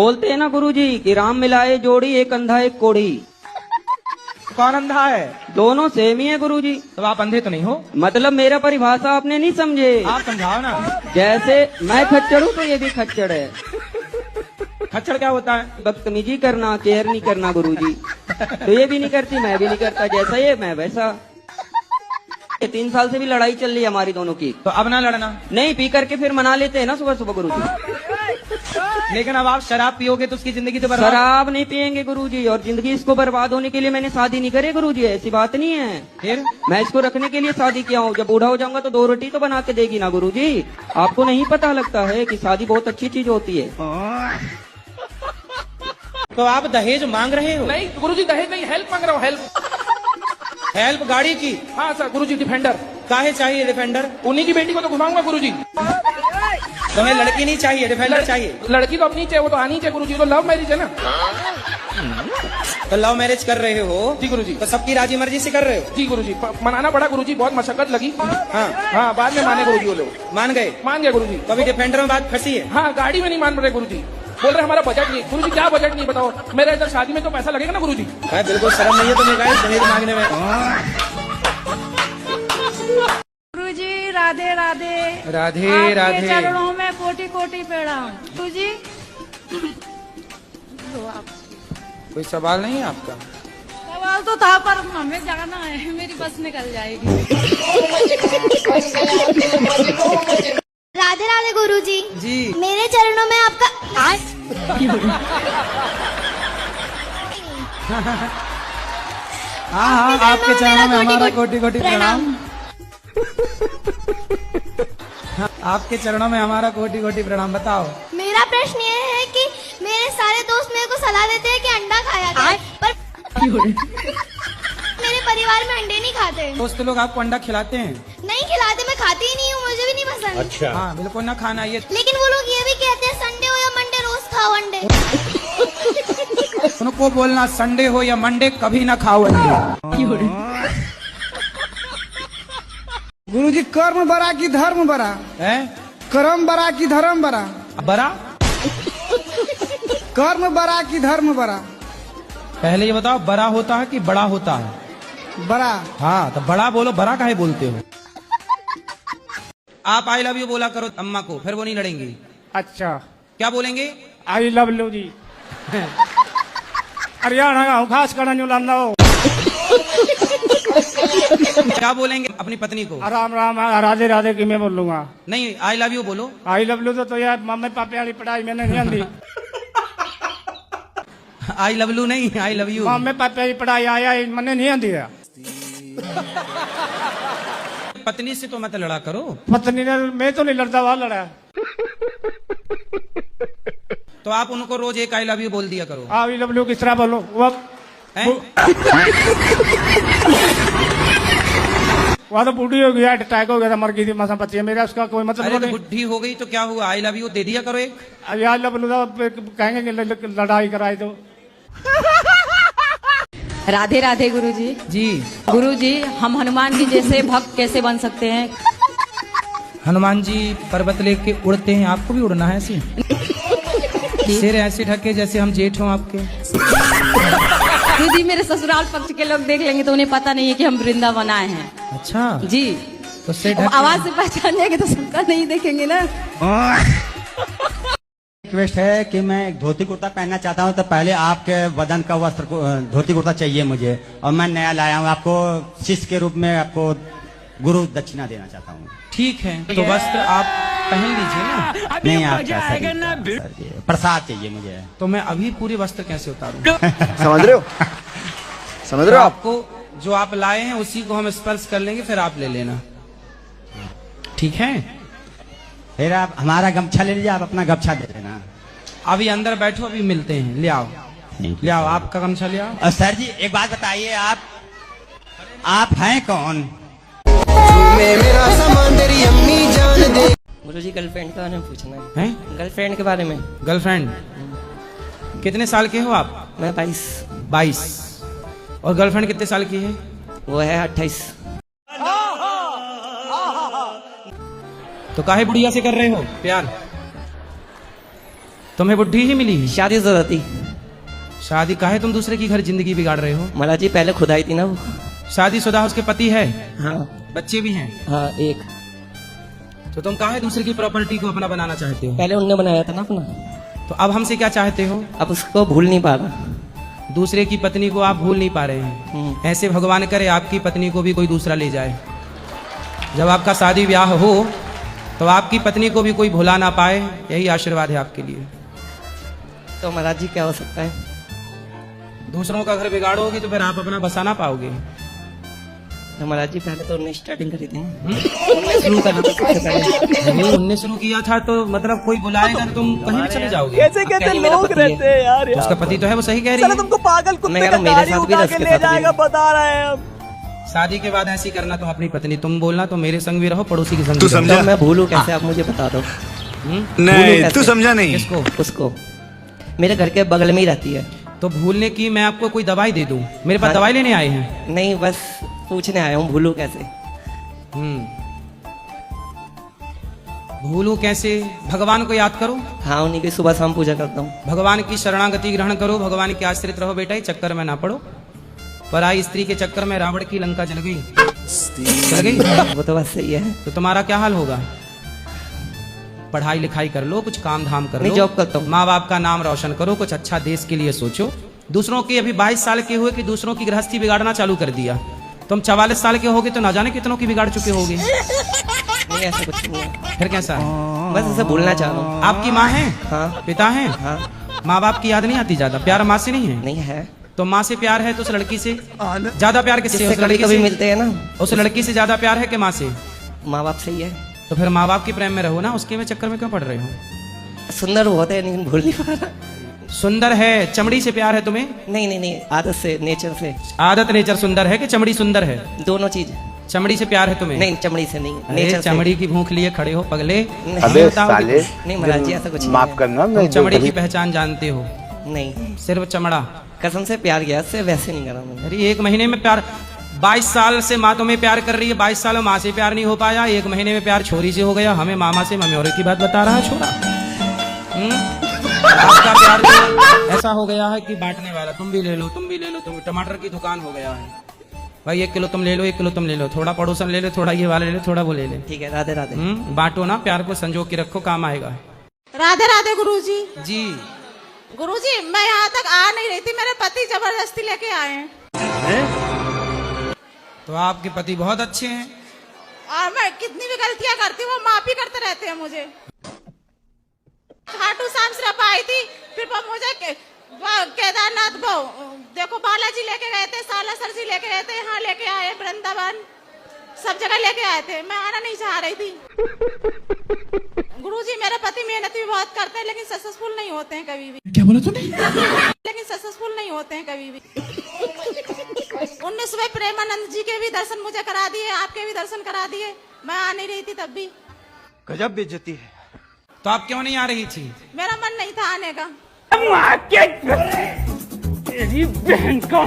बोलते हैं ना गुरुजी कि राम मिलाए जोड़ी, एक अंधा एक कोढ़ी। कौन अंधा है? दोनों सेम ही है गुरुजी। तो आप अंधे तो नहीं हो? मतलब मेरा परिभाषा आपने नहीं समझे। आप समझाओ ना। जैसे मैं खच्चर हूँ तो ये भी खच्चर है। खच्चर क्या होता है? बदतमीजी करना, केयर नहीं करना गुरुजी। तो ये भी नहीं करती, मैं भी नहीं करता। जैसा ये मैं वैसा। 3 साल से भी लड़ाई चल रही है हमारी दोनों की। तो अब ना लड़ना। नहीं, पी करके फिर मना लेते हैं ना सुबह सुबह गुरुजी। लेकिन अब आप शराब पियोगे तो उसकी जिंदगी तो बर्बाद। शराब नहीं पियेंगे गुरुजी, और जिंदगी इसको बर्बाद होने के लिए मैंने शादी नहीं करी गुरुजी, ऐसी बात नहीं है। फिर मैं इसको रखने के लिए शादी किया हूँ। जब बूढ़ा हो जाऊंगा तो 2 रोटी तो बना के देगी ना गुरुजी। आपको नहीं पता लगता है कि शादी बहुत अच्छी चीज होती है। तो आप दहेज मांग रहे हो? नहीं गुरुजी, दहेज नहीं, हेल्प मांग रहा हूँ। हेल्प। हेल्प गाड़ी की? हाँ सर गुरुजी, डिफेंडर। काहे चाहिए डिफेंडर? उन्हीं की बेटी को तो घुमाऊंगा गुरुजी। तुम्हें लड़की नहीं चाहिए, डिफेंडर चाहिए? लड़की तो अपनी चाहिए, वो तो आनी चाहिए गुरुजी। तो लव मैरिज है ना। तो लव मैरिज कर रहे हो? जी गुरुजी। तो सबकी राजी मर्जी से कर रहे हो? जी गुरुजी, मनाना पड़ा गुरुजी, बहुत मशक्कत लगी। हाँ हाँ, बाद में माने गुरुजी वो लोग। मान गए? मान गया गुरुजी। तो अभी डिफेंडर में बात फंसी है? हाँ, गाड़ी में नहीं मान रहे गुरुजी। बोल रहे हमारा बजट नहीं। गुरुजी क्या बजट नहीं बताओ? मेरे इधर शादी में तो पैसा लगेगा ना गुरुजी। बिल्कुल शर्म नहीं है तुम्हें दहेज मांगने में? गुरुजी राधे राधे। राधे आपके राधे। चरणों में कोटि कोटि प्रणाम। गुरुजी कोई सवाल नहीं है आपका? सवाल तो था पर हमें जाना है, मेरी बस निकल जाएगी। राधे राधे गुरुजी। जी। मेरे चरणों में आपका हाँ, आपके चरणों में हमारा कोटि कोटि प्रणाम। आपके चरणों में हमारा कोटि कोटि प्रणाम। बताओ। मेरा प्रश्न ये है कि मेरे सारे दोस्त मेरे को सलाह देते हैं कि अंडा खाया जाए, पर मेरे परिवार में अंडे नहीं खाते। दोस्त लोग आपको अंडा खिलाते हैं? नहीं खिलाते, मैं खाती ही नहीं हूँ, मुझे भी नहीं पसंद। अच्छा। हाँ बिल्कुल ना खाना ये। लेकिन वो लोग ये भी कहते हैं संडे हो या मंडे रोज खाओ अंडे। उनको बोलना संडे हो या मंडे कभी ना खाओ अंडे। गुरुजी कर्म बड़ा की धर्म बड़ा है? कर्म बड़ा की धर्म बड़ा? बड़ा? कर्म बड़ा की धर्म बड़ा? पहले ये बताओ, बड़ा होता है कि बड़ा होता है? बड़ा। हाँ तो बड़ा बोलो, बड़ा काहे बोलते हो? आप आई लव यू बोला करो अम्मा को, फिर वो नहीं लड़ेंगी। अच्छा, क्या बोलेंगे? आई लव यू जी। हरियाणा का खास करना जो लाना हो। क्या बोलेंगे अपनी पत्नी को? राम राम राधे राधे की मैं बोलूंगा। नहीं, आई लव यू बोलो। आई लव यू तो यार मम्मी पापे वाली पढ़ाई मैंने नहीं आंदी। आई लव यू नहीं, आई लव यू। मम्मी पापे की पढ़ाई आया मैंने नहीं आंदी है। पत्नी से तो मत लड़ा करो। पत्नी ने, मैं तो नहीं लड़ता, वहां लड़ा। तो आप उनको रोज एक आई लव यू बोल दिया करो। आई लव यू किस तरह बोलो? वह तो बूढ़ी हो गया, अटैक हो गया था, मर गई थी, मसा बची है। मेरा उसका कोई मतलब अरे तो नहीं। बुढ़ी हो गई तो क्या हुआ, आई लव यू दे दिया करो एक। आई लव यू कहेंगे कि लड़ाई कराई तो। राधे राधे गुरुजी। जी। गुरुजी, हम हनुमान जी जैसे भक्त कैसे बन सकते हैं? हनुमान जी पर्वत लेके उड़ते हैं, आपको भी उड़ना है ऐसे? सिर ऐसे ढके जैसे हम जेठ हों आपके। गुरुजी, मेरे ससुराल पक्ष के लोग देख लेंगे तो उन्हें पता नहीं है कि हम वृंदावन आए हैं। अच्छा जी। तो सिर ढक आवाज से पहचान जाएंगे तो सबका नहीं देखेंगे ना। रिक्वेस्ट है कि मैं एक धोती कुर्ता पहनना चाहता हूं, तो पहले आपके बदन का वस्त्र धोती कुर्ता चाहिए मुझे, और मैं नया लाया हूं। आपको शिष्य के रूप में आपको गुरु दक्षिणा देना चाहता हूं। ठीक है, तो वस्त्र आप पहन लीजिए ना। नहीं, आप सर प्रसाद चाहिए मुझे। तो मैं अभी पूरे वस्त्र कैसे उतारूं? समझ रहे हो? समझ रहे हो? आपको जो आप लाए हैं उसी को हम स्पर्श कर लेंगे, फिर आप ले लेना, ठीक है? फिर आप हमारा गमछा ले लीजिए, आप अपना गमछा दे देना। अभी अंदर बैठो, अभी मिलते हैं। ले आओ, ले आओ आपका गमछा ले आओ। और सर जी एक बात बताइए, आप हैं कौन? मेरा सामान तेरी अम्मी जान दे। गुरुजी गर्लफ्रेंड के बारे में पूछना हैं? गर्लफ्रेंड के बारे में। गर्लफ्रेंड? कितने साल के हो आप? मैं 22। 22। और गर्लफ्रेंड कितने साल की है? वो है 28। तो काहे बुढ़िया से कर रहे हो प्यार? तुम्हें बुढ़ी ही मिली है? शादी जरूरत थी शादी काहे तुम दूसरे की घर जिंदगी बिगाड़ रहे हो? महाराज जी, पहले खुद आई थी ना वो। शादीशुदा उसके पति है? हाँ बच्चे भी हैं? हाँ, एक। तो तुम काहे दूसरे की प्रॉपर्टी को अपना बनाना चाहते हो? पहले उनने बनाया था ना अपना। तो अब हमसे क्या चाहते हो? अब उसको भूल नहीं पा रहा। दूसरे की पत्नी को आप भूल नहीं पा रहे हैं। ऐसे भगवान करे आपकी पत्नी को भी कोई दूसरा ले जाए। जब आपका शादी ब्याह हो तो आपकी पत्नी को भी कोई भुला ना पाए, यही आशीर्वाद है आपके लिए। तो महाराज जी क्या हो सकता है? दूसरों का घर बिगाड़ोगे तो फिर आप अपना बसा ना पाओगे। तो महाराज जी, पहले तो उन्हें स्टार्टिंग करी थी, उन्हें शुरू करना था सबसे पहले। नहीं, उनने शुरू किया था तो मतलब कोई बुलाएगा तो तुम कहीं भी चले जाओगे। कैसे कैसे लोग रहते हैं यार। उसका पति तो है, वो सही कह रही है। तुमको पागल कुत्ते का गाड़ी उठा के ले जाएगा, बता रहे हैं हम। शादी के बाद ऐसी करना तो अपनी पत्नी, तुम बोलना तो मेरे संग भी रहो, पड़ोसी के संग तू भी रहो। समझा? तो मैं भूलूं कैसे, आप मुझे बता दो। नहीं, तू समझा नहीं। किसको? उसको। मेरे घर के बगल में ही रहती है। तो भूलने की मैं आपको कोई दवाई दे दूं? मेरे पास हाँ। दवाई लेने आए हैं? नहीं, बस पूछने आया हूँ, भूलूं कैसे। भूलूं कैसे? भगवान को याद करो। हाँ, उन्हीं की सुबह शाम पूजा करता हूँ। भगवान की शरणागति ग्रहण करो, भगवान के आश्रित रहो बेटा, इस चक्कर में ना पड़ो। पराई स्त्री के चक्कर में रावण की लंका जल गई। जल गई? वो तो बात सही है। तो तुम्हारा क्या हाल होगा? पढ़ाई लिखाई कर लो, कुछ काम धाम कर लो, नहीं, जॉब करता हूँ। माँ बाप का नाम रोशन करो, कुछ अच्छा देश के लिए सोचो। दूसरों की अभी 22 साल के हुए कि दूसरों की गृहस्थी बिगाड़ना चालू कर दिया। तुम 44 साल के होगे तो ना जाने कितनों की बिगाड़ चुके होगे। नहीं, ऐसा कुछ नहीं है। फिर कैसा? बस ऐसे भूलना चाह रहा हूँ। आपकी माँ है? हाँ। पिता है? हाँ। माँ बाप की याद नहीं आती ज्यादा? प्यार माँ से नहीं है? नहीं है। तो माँ से प्यार है तो उस लड़की से ज्यादा प्यार किससे? जिससे उस कभी लड़की कभी से? मिलते हैं ना। उस लड़की से ज्यादा प्यार है कि माँ से? माँ बाप सही है। तो फिर माँ बाप के प्रेम में रहो ना, उसके में चक्कर में क्यों पड़ रहे हो? सुंदर होते हैं लेकिन भूल नहीं पा रहा। सुंदर है, चमड़ी से प्यार है तुम्हें? नहीं नहीं नहीं, आदत से, नेचर से। आदत नेचर सुंदर है कि चमड़ी सुंदर है? दोनों चीज। चमड़ी से प्यार है तुम्हें? नहीं, चमड़ी से नहीं, अरे नेचर से। चमड़ी की भूख लिए खड़े हो पगले। अबे साले, नहीं महाराज जी, ऐसा कुछ नहीं माफ है। करना, तुम मैं चमड़ी की पहचान जानते हो? नहीं, सिर्फ चमड़ा। कसम से प्यार किया, से वैसे नहीं करा मैंने। अरे 1 महीने में प्यार? 22 साल से माँ तुम्हें प्यार कर रही है, 22 साल में माँ से प्यार नहीं हो पाया, 1 महीने में प्यार छोरी से हो गया। हमें मामा से मम्योरे की बात बता रहा है छोरा। आपका प्यार तो ऐसा हो गया है कि बांटने वाला। तुम भी ले लो, तुम भी ले लो, तुम टमाटर की दुकान हो गया है भाई। 1 किलो तुम ले लो, 1 किलो तुम ले लो, थोड़ा पड़ोसन ले लो, थोड़ा ये वाला ले लो, थोड़ा वो ले ले। ठीक है, राधे राधे। बांटो ना, प्यार को संजो के रखो, काम आएगा। राधे राधे गुरुजी। जी गुरुजी, मैं यहाँ तक आ नहीं रही थी, मेरे पति जबरदस्ती लेके आए हैं। तो आपके पति बहुत अच्छे हैं। और मैं कितनी भी गलतियाँ करती हूँ, वो माफी करते रहते हैं मुझे। खाटू श्याम सिर्फ आई थी, फिर वो मुझे केदारनाथ वो देखो बालाजी लेके गए थे, सालासर जी लेके गए थे, यहाँ लेके आए, वृंदावन सब जगह लेके आए थे। मैं आना नहीं चाह रही थी। गुरुजी, मेरे पति मेहनत भी बहुत करते हैं लेकिन सक्सेसफुल नहीं होते हैं कभी भी। क्या बोला तूने? लेकिन सक्सेसफुल नहीं होते हैं कभी भी। उनने सुबह प्रेमानंद जी के भी दर्शन मुझे करा दिए, आपके भी दर्शन करा दिए। मैं आ नहीं रही थी तब भी। गजब बेइज्जती है। तो आप क्यों नहीं आ रही थी? मेरा मन नहीं था आने का। तेरी बहन का